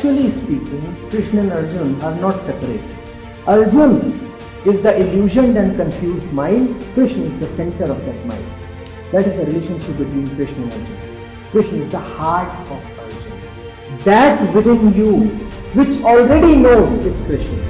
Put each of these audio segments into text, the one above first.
Actually speaking, Krishna and Arjun are not separate. Arjun is the illusioned and confused mind. Krishna is the center of that mind. That is the relationship between Krishna and Arjun. Krishna is the heart of Arjun. That within you, which already knows, is Krishna.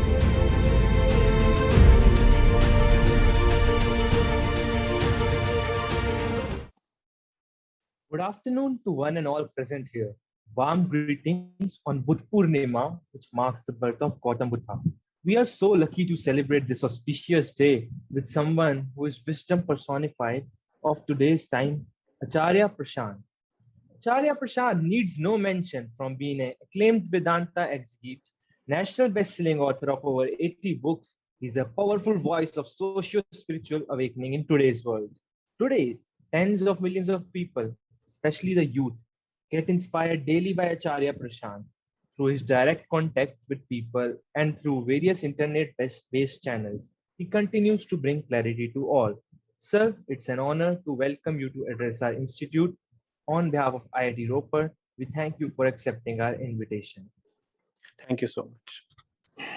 Good afternoon to one and all present here. Warm greetings on Buddha Purnima, which marks the birth of Gautam Buddha. We are so lucky to celebrate this auspicious day with someone who is wisdom personified of today's time, Acharya Prashant. Acharya Prashant needs no mention from being an acclaimed Vedanta exegete, national best-selling author of over 80 books. He's a powerful voice of socio-spiritual awakening in today's world. Today, tens of millions of people, especially the youth, get inspired daily by Acharya Prashant through his direct contact with people and through various internet-based channels. He continues to bring clarity to all. Sir, it's an honor to welcome you to address our institute. On behalf of IIT-Ropar, we thank you for accepting our invitation. Thank you so much.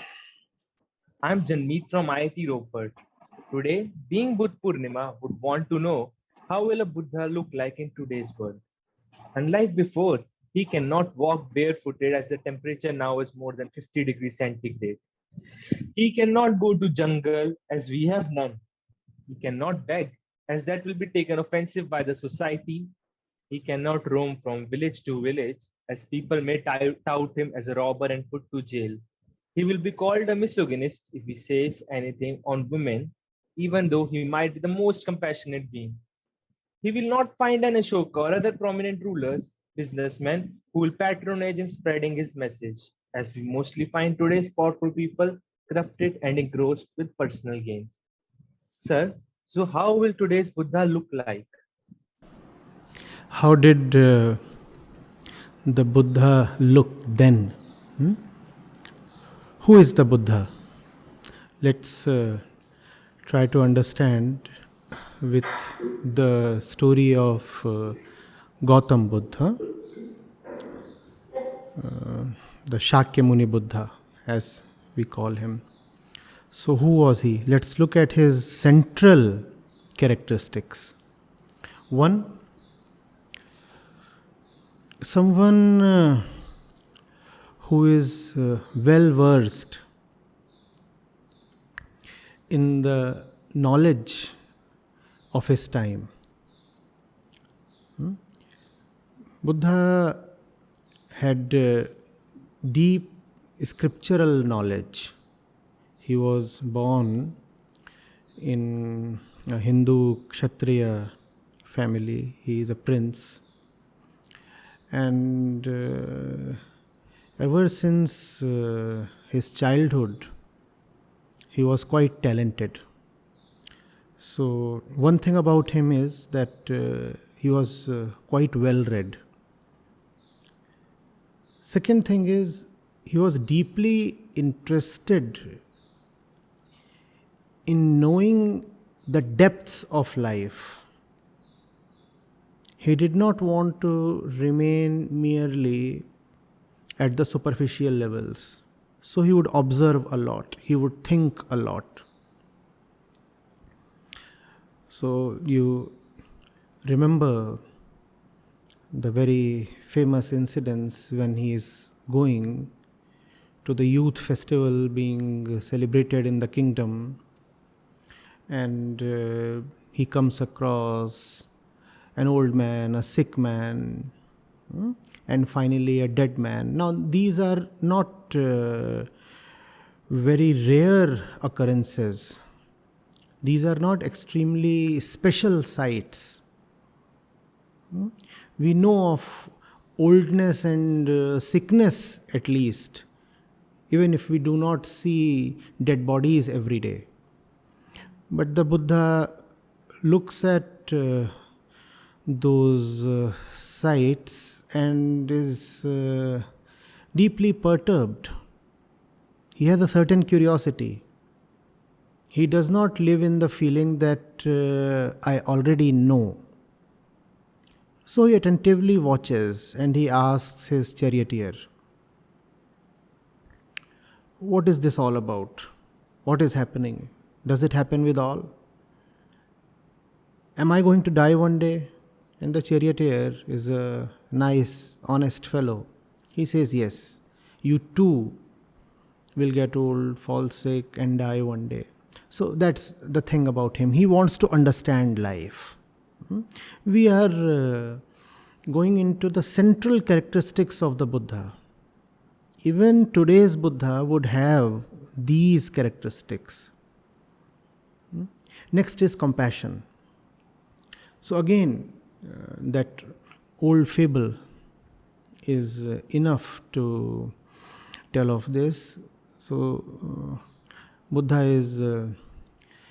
I'm Janmeet from IIT-Ropar. Today, being Buddha Purnima, would want to know how will a Buddha look like in today's world. Unlike before, he cannot walk barefooted as the temperature now is more than 50 degrees centigrade. He cannot go to jungle as we have none. He cannot beg as that will be taken offensive by the society. He cannot roam from village to village as people may tout him as a robber and put to jail. He will be called a misogynist if he says anything on women, even though he might be the most compassionate being. He will not find an Ashoka or other prominent rulers, businessmen, who will patronage in spreading his message, as we mostly find today's powerful people corrupted and engrossed with personal gains. Sir, so how will today's Buddha look like? How did the Buddha look then? Who is the Buddha? Let's try to understand with the story of Gautam Buddha, the Shakyamuni Buddha, as we call him. So, who was he? Let's look at his central characteristics. One, someone who is well versed in the knowledge of his time. Buddha had deep scriptural knowledge. He was born in a Hindu Kshatriya family. He is a prince. And ever since his childhood, he was quite talented. So one thing about him is that he was quite well read. Second thing is, he was deeply interested in knowing the depths of life. He did not want to remain merely at the superficial levels. So he would observe a lot. He would think a lot. So you remember the very famous incidents when he is going to the youth festival being celebrated in the kingdom, and he comes across an old man, a sick man, and finally a dead man. Now these are not very rare occurrences. These are not extremely special sights. We know of oldness and sickness at least, even if we do not see dead bodies every day. But the Buddha looks at those sights and is deeply perturbed. He has a certain curiosity. He does not live in the feeling that I already know. So he attentively watches and he asks his charioteer, what is this all about? What is happening? Does it happen with all? Am I going to die one day? And the charioteer is a nice, honest fellow. He says, yes, you too will get old, fall sick, and die one day. So that's the thing about him. He wants to understand life. We are going into the central characteristics of the Buddha. Even today's Buddha would have these characteristics. Next is compassion. So again, that old fable is enough to tell of this. So Buddha is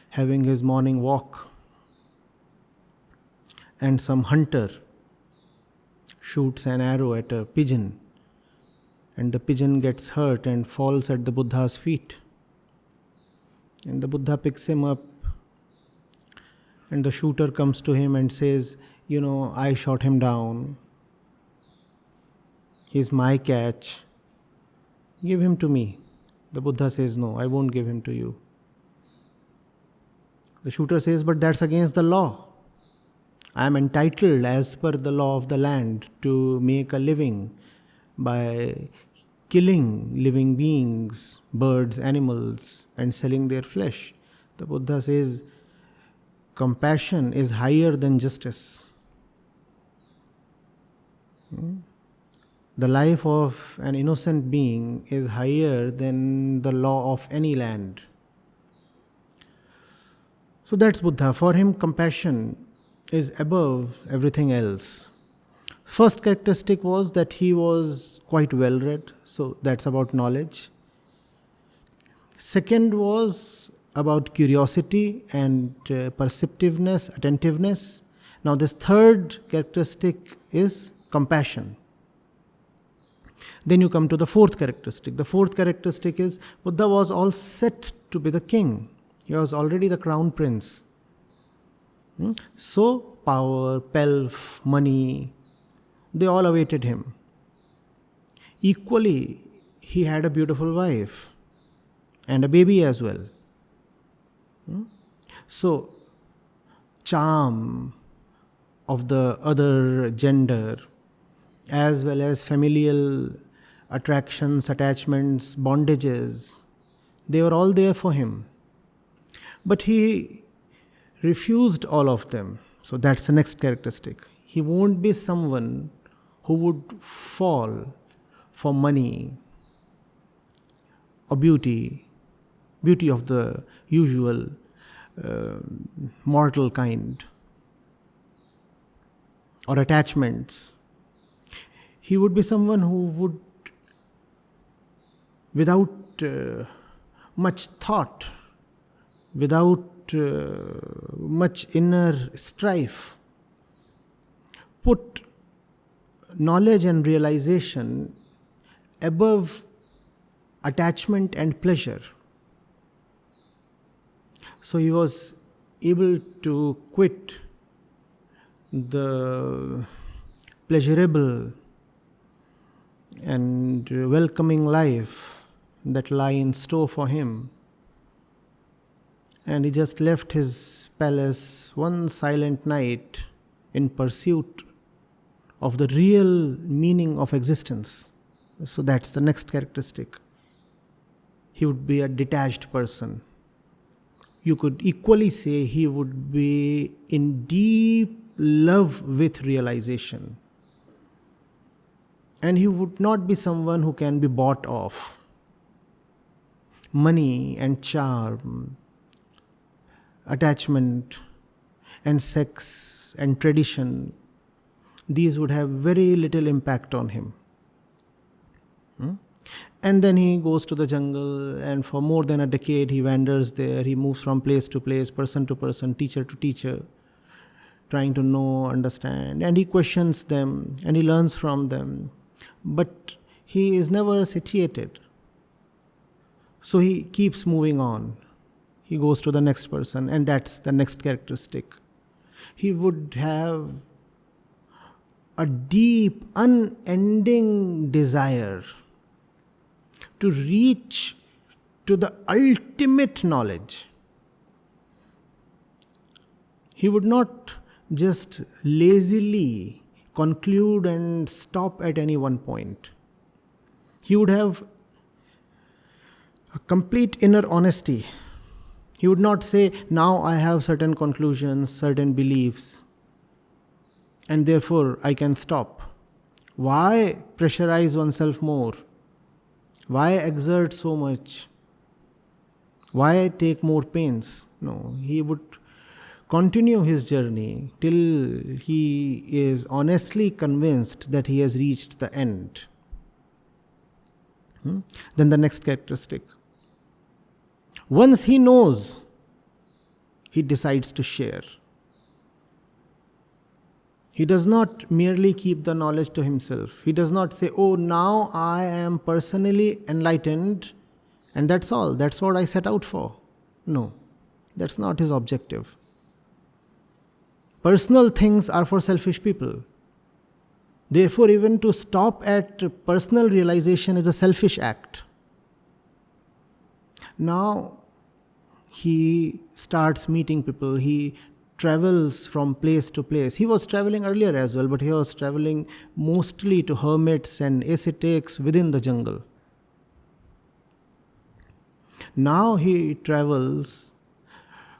having his morning walk, and some hunter shoots an arrow at a pigeon, and the pigeon gets hurt and falls at the Buddha's feet. And the Buddha picks him up, and the shooter comes to him and says, I shot him down. He's my catch. Give him to me. The Buddha says, no, I won't give him to you. The shooter says, but that's against the law. I am entitled, as per the law of the land, to make a living by killing living beings, birds, animals, and selling their flesh. The Buddha says, compassion is higher than justice. The life of an innocent being is higher than the law of any land. So that's Buddha. For him, compassion is above everything else. First characteristic was that he was quite well read, so that's about knowledge. Second was about curiosity and perceptiveness, attentiveness. Now this third characteristic is compassion. Then you come to the fourth characteristic. The fourth characteristic is Buddha was all set to be the king. He was already the crown prince. So power, pelf, money, they all awaited him. Equally, he had a beautiful wife and a baby as well. So, charm of the other gender, as well as familial attractions, attachments, bondages, they were all there for him. But he refused all of them. So that's the next characteristic. He won't be someone who would fall for money or beauty of the usual mortal kind, or attachments. He would be someone who would, without much thought, without much inner strife, put knowledge and realization above attachment and pleasure. So he was able to quit the pleasurable and welcoming life that lie in store for him. And he just left his palace one silent night in pursuit of the real meaning of existence. So that's the next characteristic. He would be a detached person. You could equally say he would be in deep love with realization. And he would not be someone who can be bought off. Money and charm, attachment and sex and tradition, these would have very little impact on him. And then he goes to the jungle, and for more than a decade he wanders there. He moves from place to place, person to person, teacher to teacher, trying to know, understand, and he questions them and he learns from them. But he is never satiated. So he keeps moving on. He goes to the next person, and that's the next characteristic. He would have a deep, unending desire to reach to the ultimate knowledge. He would not just lazily conclude and stop at any one point. He would have a complete inner honesty. He would not say, now I have certain conclusions, certain beliefs, and therefore I can stop. Why pressurize oneself more? Why exert so much? Why take more pains? No, he would continue his journey till he is honestly convinced that he has reached the end. Then the next characteristic. Once he knows, he decides to share. He does not merely keep the knowledge to himself. He does not say, oh, now I am personally enlightened and that's all. That's what I set out for. No, that's not his objective. Personal things are for selfish people. Therefore, even to stop at personal realization is a selfish act. Now, he starts meeting people. He travels from place to place. He was traveling earlier as well, but he was traveling mostly to hermits and ascetics within the jungle. Now he travels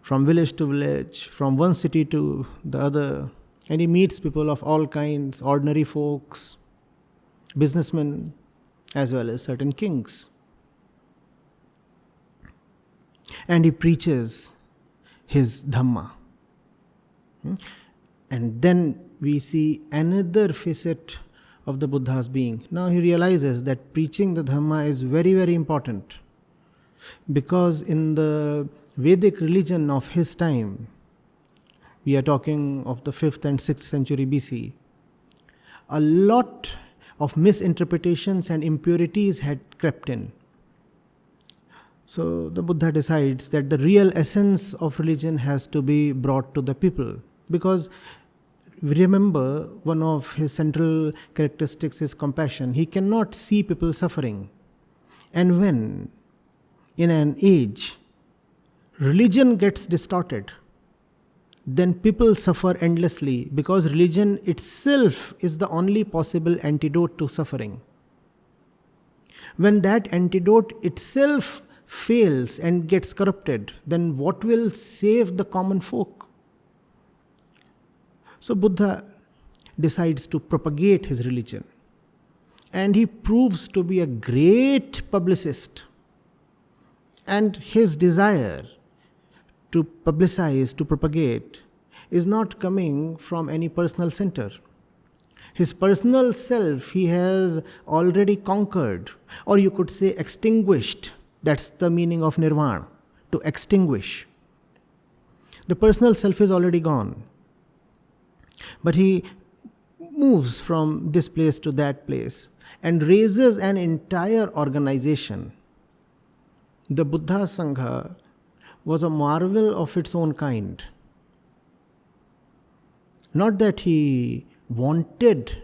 from village to village, from one city to the other, and he meets people of all kinds, ordinary folks, businessmen, as well as certain kings. And he preaches his Dhamma. And then we see another facet of the Buddha's being. Now he realizes that preaching the Dhamma is very, very important. Because in the Vedic religion of his time, we are talking of the 5th and 6th century BC, a lot of misinterpretations and impurities had crept in. So the Buddha decides that the real essence of religion has to be brought to the people. Because remember, one of his central characteristics is compassion. He cannot see people suffering. And when, in an age, religion gets distorted, then people suffer endlessly because religion itself is the only possible antidote to suffering. When that antidote itself fails and gets corrupted, then what will save the common folk? So Buddha decides to propagate his religion. And he proves to be a great publicist. And his desire to publicize, to propagate, is not coming from any personal center. His personal self he has already conquered, or you could say extinguished. That's the meaning of nirvana, to extinguish. The personal self is already gone. But he moves from this place to that place and raises an entire organization. The Buddha Sangha was a marvel of its own kind. Not that he wanted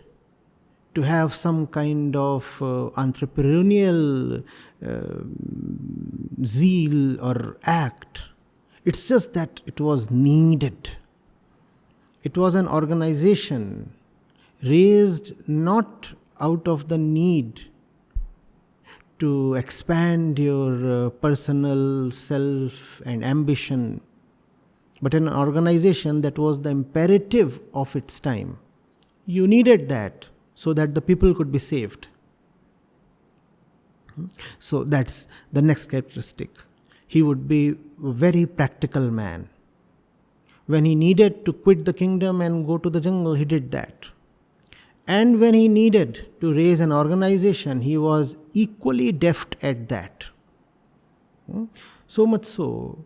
to have some kind of entrepreneurial zeal or act. It's just that it was needed. It was an organization raised not out of the need to expand your personal self and ambition, but an organization that was the imperative of its time. You needed that so that the people could be saved. So that's the next characteristic. He would be a very practical man. When he needed to quit the kingdom and go to the jungle, he did that. And when he needed to raise an organization, he was equally deft at that. So much so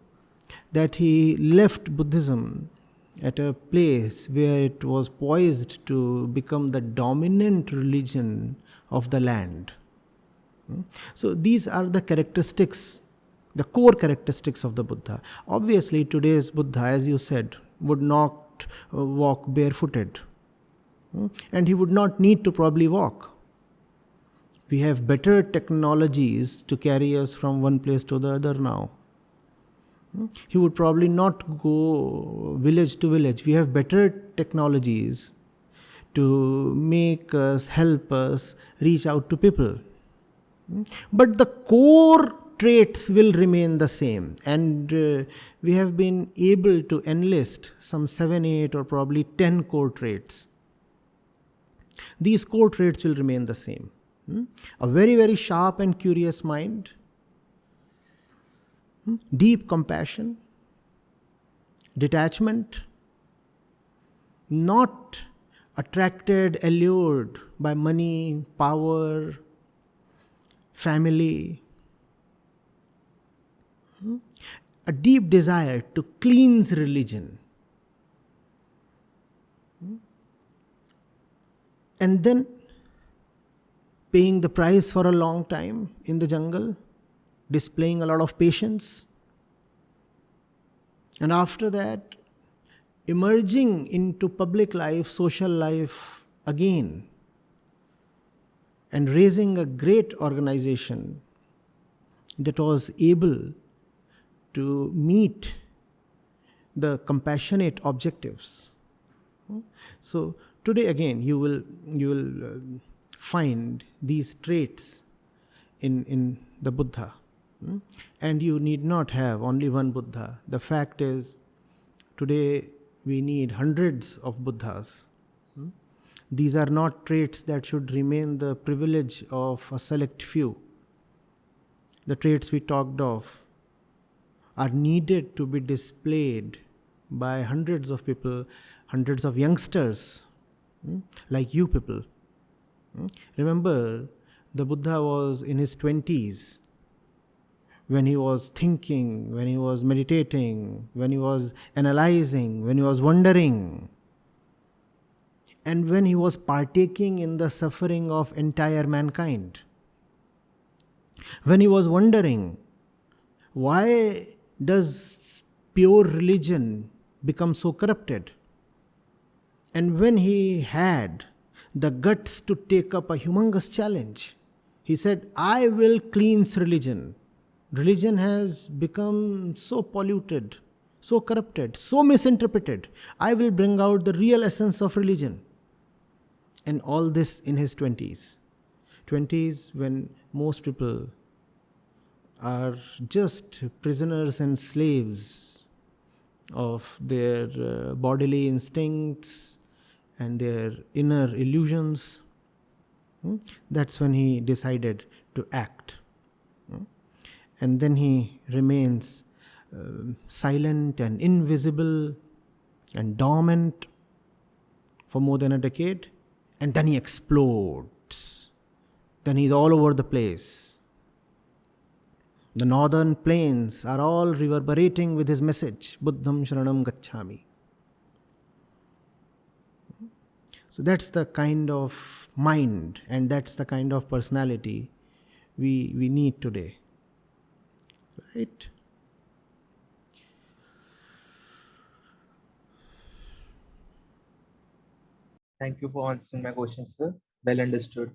that he left Buddhism at a place where it was poised to become the dominant religion of the land. So these are the characteristics, the core characteristics of the Buddha. Obviously, today's Buddha, as you said, would not walk barefooted. And he would not need to probably walk. We have better technologies to carry us from one place to the other now. He would probably not go village to village. We have better technologies to make us, help us reach out to people. But the core traits will remain the same. And we have been able to enlist some 7, 8, or probably 10 core traits. These core traits will remain the same. A very, very sharp and curious mind, deep compassion, detachment, not attracted, allured by money, power, family, a deep desire to cleanse religion, and then paying the price for a long time in the jungle, displaying a lot of patience, and after that emerging into public life, social life again, and raising a great organization that was able to meet the compassionate objectives. So today again you will find these traits in the Buddha. And you need not have only one Buddha. The fact is, today we need hundreds of Buddhas. These are not traits that should remain the privilege of a select few. The traits we talked of are needed to be displayed by hundreds of people, hundreds of youngsters, like you people. Remember, the Buddha was in his 20s when he was thinking, when he was meditating, when he was analyzing, when he was wondering, and when he was partaking in the suffering of entire mankind. When he was wondering, why does pure religion become so corrupted? And when he had the guts to take up a humongous challenge, he said, I will cleanse religion. Religion has become so polluted, so corrupted, so misinterpreted. I will bring out the real essence of religion. And all this in his 20s. 20s when most people are just prisoners and slaves of their bodily instincts and their inner illusions. That's when he decided to act. And then he remains silent and invisible and dormant for more than a decade. And then he explodes. Then he's all over the place. The northern plains are all reverberating with his message, Buddham Sharanam Gacchami. So that's the kind of mind and that's the kind of personality we need today. Right? Thank you for answering my questions, sir. Well understood.